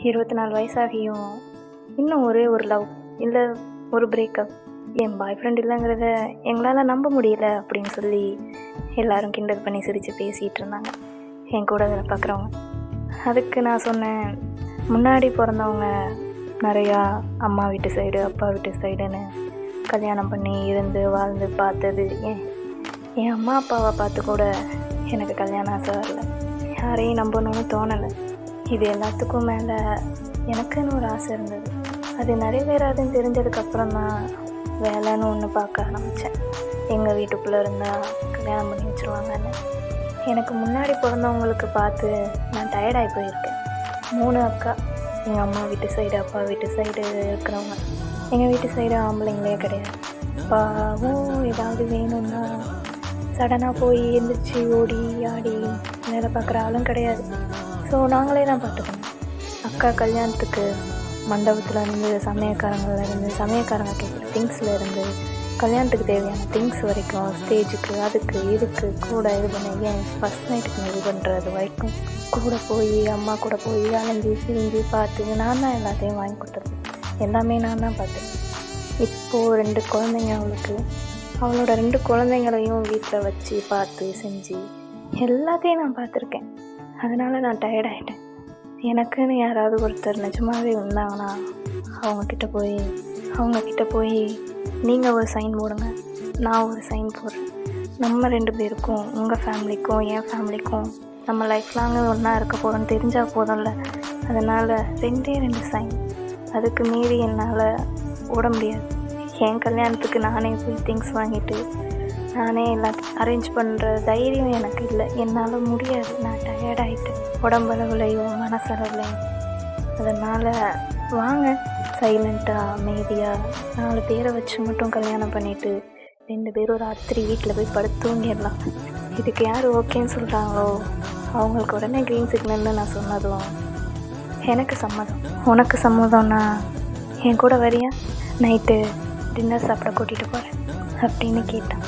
24 வயசாகியும் இன்னும் ஒரே ஒரு லவ் இல்லை ஒரு பிரேக்கப், என் பாய் ஃப்ரெண்ட் இல்லைங்கிறத எங்களால் நம்ப முடியல அப்படின்னு சொல்லி எல்லோரும் கிண்டல் பண்ணி சிரித்து பேசிகிட்டு இருந்தாங்க என் கூட வேலை பார்க்குறவங்க. அதுக்கு நான் சொன்னேன், முன்னாடி பிறந்தவங்க நிறையா அம்மா வீட்டு சைடு அப்பா வீட்டு சைடுன்னு கல்யாணம் பண்ணி இருந்து வாழ்ந்து பார்த்தது. என் அம்மா அப்பாவை பார்த்து கூட எனக்கு கல்யாணம் ஆசை வரல, யாரையும் நம்பணும்னு தோணலை. இது எல்லாத்துக்கும் மேலே எனக்குன்னு ஒரு ஆசை இருந்தது. அது நிறைவேறாதுன்னு தெரிஞ்சதுக்கப்புறம் தான் வேலைன்னு ஒன்று பார்க்க ஆரம்பித்தேன். எங்கள் வீட்டுக்குள்ளே இருந்தால் கல்யாணம் பண்ணி வச்சுருவாங்கன்னு. எனக்கு முன்னாடி பிறந்தவங்களுக்கு பார்த்து நான் டயர்டாகி போயிருக்கேன். 3 அக்கா, எங்கள் அம்மா வீட்டு சைடு அப்பா வீட்டு சைடு இருக்கிறவங்க. எங்கள் வீட்டு சைடு ஆம்பளைங்களே கிடையாது. அப்பாவும் ஏதாவது வேணும்னா சடனாக போய் எழுந்திரிச்சி ஓடி ஆடி வேலை பார்க்குற ஆளும் கிடையாது. ஸோ நாங்களே தான் பார்த்துக்கணும். அக்கா கல்யாணத்துக்கு மண்டபத்துலேருந்து சமயக்காரங்க கேட்குற திங்ஸ்லேருந்து கல்யாணத்துக்கு தேவையான திங்ஸ் வரைக்கும், ஸ்டேஜுக்கு அதுக்கு இதுக்கு கூட இது பண்ணி ஃபஸ்ட் நைட்டுக்கு இது பண்ணுறது வரைக்கும் கூட போய் அம்மா கூட போய் அலைஞ்சி சிரிஞ்சு பார்த்து நான் தான் எல்லாத்தையும் வாங்கி கொடுத்துருது. எல்லாமே நான் தான் பார்த்தேன். இப்போது 2 குழந்தைங்க அவளோட 2 குழந்தைங்களையும் வீட்டில் வச்சு பார்த்து செஞ்சு எல்லாத்தையும் நான் பார்த்துருக்கேன். அதனால் நான் டயர்டாகிட்டேன். எனக்குன்னு யாராவது ஒருத்தர் நிஜமாகவே இருந்தாங்கன்னா அவங்கக்கிட்ட போய் நீங்கள் ஒரு சைன் போடுங்க, நான் ஒரு சைன் போடுறேன். நம்ம 2 பேருக்கும், உங்கள் ஃபேமிலிக்கும் என் ஃபேமிலிக்கும் நம்ம லைஃப் லாங்கு ஒன்றா இருக்க போகிறோன்னு தெரிஞ்சால் போதும்ல. அதனால் 2 சைன், அதுக்கு மீறி என்னால் ஓட முடியாது. என் கல்யாணத்துக்கு நானே போய் திங்ஸ் வாங்கிட்டு நானே எல்லாத்தையும் அரேஞ்ச் பண்ணுற தைரியம் எனக்கு இல்லை. என்னால் முடியாது. நான் டயர்டாகிட்டேன், உடம்பளவுலையும் மனசளவுலையும். அதனால் வாங்க, சைலண்ட்டாக அமைதியாக 4 பேரை வச்சு மட்டும் கல்யாணம் பண்ணிவிட்டு 2 பேரும் ராத்திரி வீட்டில் போய் படுத்து தூங்கிடலாம். இதுக்கு யார் ஓகேன்னு சொல்கிறாங்களோ அவங்களுக்கு உடனே க்ரீன் சிக்னல்னு நான் சொன்னதும் எனக்கு சம்மதம். உனக்கு சம்மதம்னா என் கூட வரியா? நைட்டு டின்னர் சாப்பிட கூட்டிகிட்டு போகிறேன் அப்படின்னு கேட்டான்.